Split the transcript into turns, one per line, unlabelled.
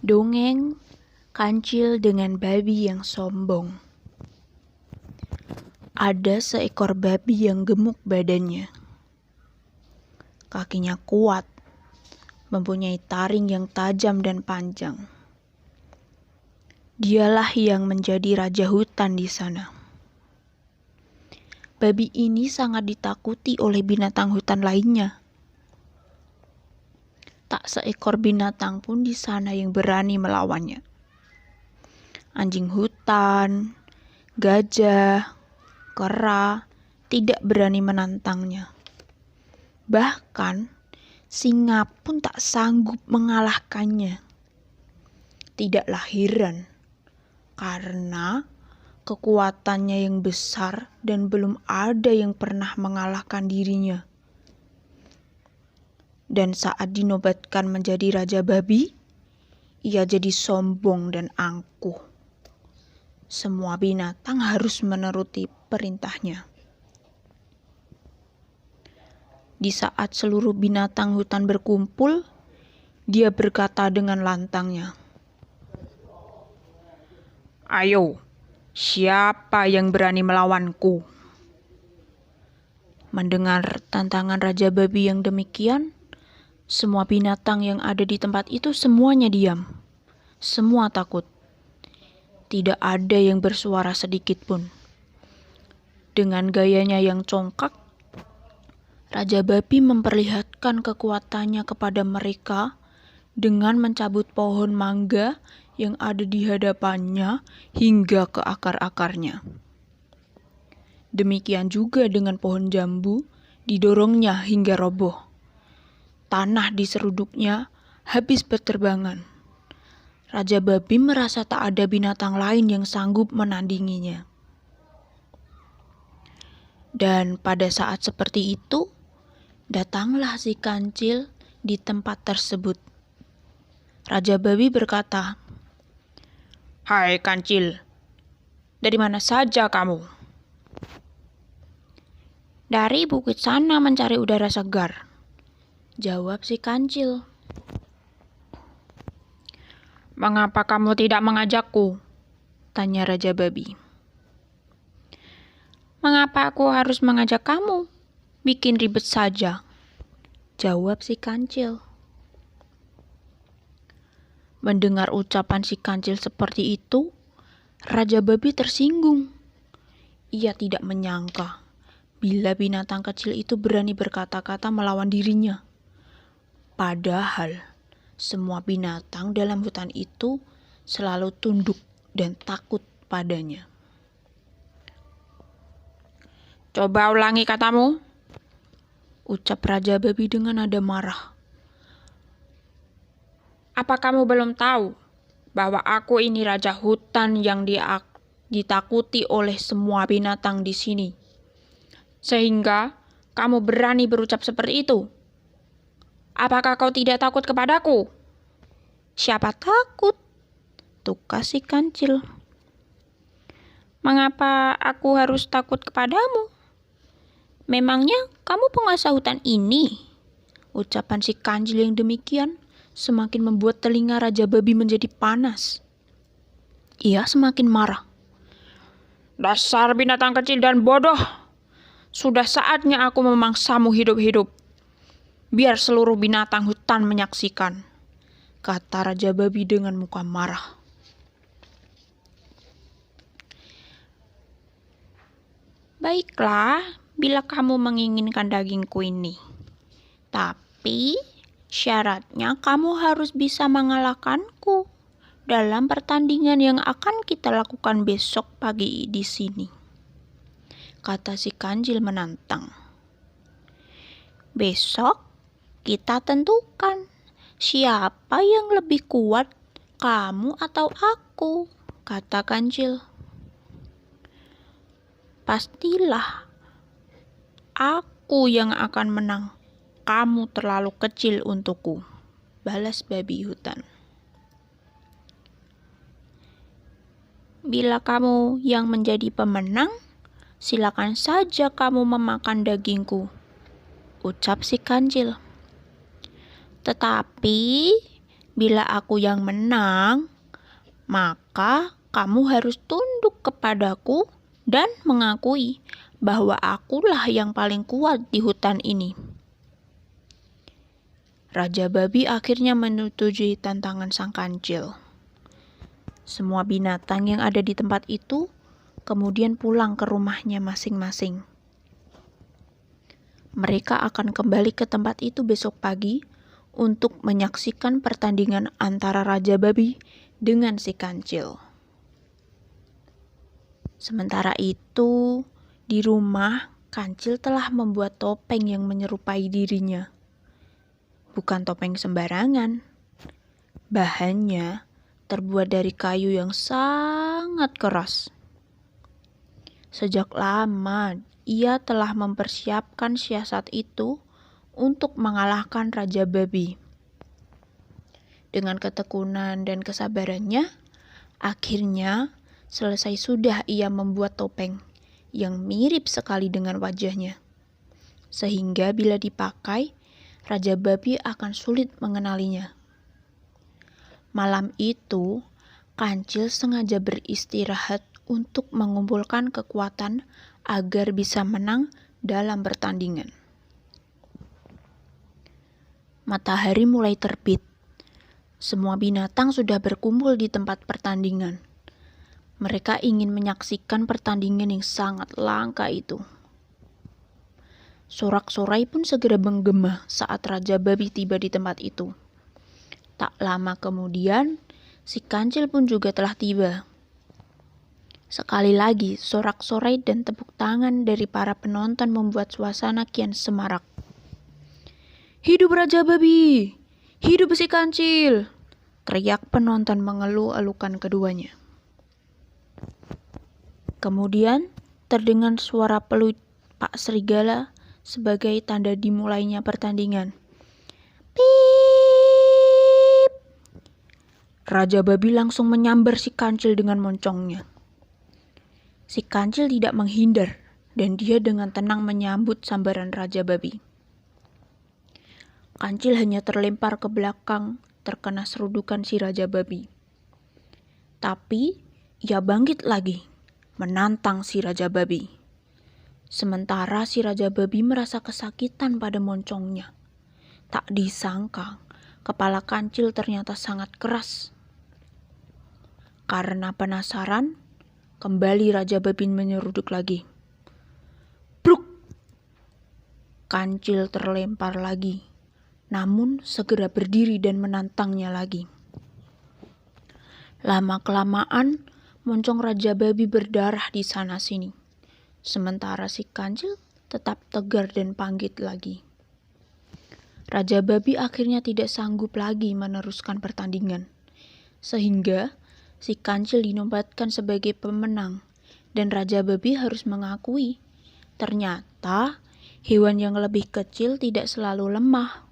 Dongeng Kancil dengan Babi yang Sombong. Ada seekor babi yang gemuk badannya. Kakinya kuat, mempunyai taring yang tajam dan panjang. Dialah yang menjadi raja hutan di sana. Babi ini sangat ditakuti oleh binatang hutan lainnya. Tak seekor binatang pun di sana yang berani melawannya. Anjing hutan, gajah, kera tidak berani menantangnya. Bahkan singa pun tak sanggup mengalahkannya. Tidaklah heran, karena kekuatannya yang besar dan belum ada yang pernah mengalahkan dirinya. Dan saat dinobatkan menjadi raja babi, ia jadi sombong dan angkuh. Semua binatang harus menuruti perintahnya. Di saat seluruh binatang hutan berkumpul, dia berkata dengan lantangnya, "Ayo, siapa yang berani melawanku?" Mendengar tantangan Raja Babi yang demikian, semua binatang yang ada di tempat itu semuanya diam. Semua takut. Tidak ada yang bersuara sedikit pun. Dengan gayanya yang congkak, Raja Babi memperlihatkan kekuatannya kepada mereka dengan mencabut pohon mangga yang ada di hadapannya hingga ke akar-akarnya. Demikian juga dengan pohon jambu, didorongnya hingga roboh. Tanah diseruduknya habis berterbangan. Raja Babi merasa tak ada binatang lain yang sanggup menandinginya. Dan pada saat seperti itu, datanglah si kancil di tempat tersebut. Raja Babi berkata, "Hai kancil, dari mana saja kamu?" "Dari bukit sana mencari udara segar," jawab si kancil. "Mengapa kamu tidak mengajakku?" tanya Raja Babi. "Mengapa aku harus mengajak kamu? Bikin ribet saja," jawab si kancil. Mendengar ucapan si kancil seperti itu, Raja Babi tersinggung. Ia tidak menyangka bila binatang kecil itu berani berkata-kata melawan dirinya. Padahal semua binatang dalam hutan itu selalu tunduk dan takut padanya. "Coba ulangi katamu," ucap Raja Babi dengan nada marah. "Apa kamu belum tahu bahwa aku ini raja hutan yang ditakuti oleh semua binatang di sini? Sehingga kamu berani berucap seperti itu? Apakah kau tidak takut kepadaku?" "Siapa takut?" tukas si kancil. "Mengapa aku harus takut kepadamu? Memangnya kamu penguasa hutan ini?" Ucapan si kancil yang demikian semakin membuat telinga Raja Babi menjadi panas. Ia semakin marah. "Dasar binatang kecil dan bodoh! Sudah saatnya aku memangsamu hidup-hidup. Biar seluruh binatang hutan menyaksikan," kata Raja Babi dengan muka marah. "Baiklah, bila kamu menginginkan dagingku ini. Tapi syaratnya kamu harus bisa mengalahkanku dalam pertandingan yang akan kita lakukan besok pagi di sini," kata si kancil menantang. "Besok kita tentukan siapa yang lebih kuat, kamu atau aku," kata kancil. "Pastilah aku yang akan menang. Kamu terlalu kecil untukku," balas babi hutan. "Bila kamu yang menjadi pemenang, silakan saja kamu memakan dagingku," ucap si kancil. "Tetapi Bila aku yang menang, maka kamu harus tunduk kepadaku dan mengakui bahwa akulah yang paling kuat di hutan ini. Raja Babi akhirnya menyetujui tantangan sang kancil. Semua binatang yang ada di tempat itu kemudian pulang ke rumahnya masing-masing. Mereka akan kembali ke tempat itu besok pagi untuk menyaksikan pertandingan antara Raja Babi dengan si kancil. Sementara itu, di rumah, kancil telah membuat topeng yang menyerupai dirinya. Bukan topeng sembarangan. Bahannya terbuat dari kayu yang sangat keras. Sejak lama, ia telah mempersiapkan siasat itu untuk mengalahkan Raja Babi. Dengan ketekunan dan kesabarannya, akhirnya selesai sudah ia membuat topeng yang mirip sekali dengan wajahnya. Sehingga bila dipakai, Raja Babi akan sulit mengenalinya. Malam itu, kancil sengaja beristirahat untuk mengumpulkan kekuatan agar bisa menang dalam pertandingan. Matahari mulai terbit. Semua binatang sudah berkumpul di tempat pertandingan. Mereka ingin menyaksikan pertandingan yang sangat langka itu. Sorak-sorai pun segera menggema saat Raja Babi tiba di tempat itu. Tak lama kemudian, si kancil pun juga telah tiba. Sekali lagi, sorak-sorai dan tepuk tangan dari para penonton membuat suasana kian semarak. "Hidup Raja Babi! Hidup si kancil!" teriak penonton mengeluh-elukan keduanya. Kemudian terdengar suara peluit Pak Serigala sebagai tanda dimulainya pertandingan. Pip! Raja Babi langsung menyambar si kancil dengan moncongnya. Si kancil tidak menghindar dan dia dengan tenang menyambut sambaran Raja Babi. Kancil hanya terlempar ke belakang terkena serudukan si Raja Babi. Tapi ia bangkit lagi menantang si Raja Babi. Sementara si Raja Babi merasa kesakitan pada moncongnya. Tak disangka, kepala kancil ternyata sangat keras. Karena penasaran, kembali Raja Babi menyeruduk lagi. Bruk! Kancil terlempar lagi, namun segera berdiri dan menantangnya lagi. Lama-kelamaan, moncong Raja Babi berdarah di sana-sini. Sementara si kancil tetap tegar dan bangkit lagi. Raja Babi akhirnya tidak sanggup lagi meneruskan pertandingan. Sehingga si kancil dinobatkan sebagai pemenang. Dan Raja Babi harus mengakui, ternyata hewan yang lebih kecil tidak selalu lemah.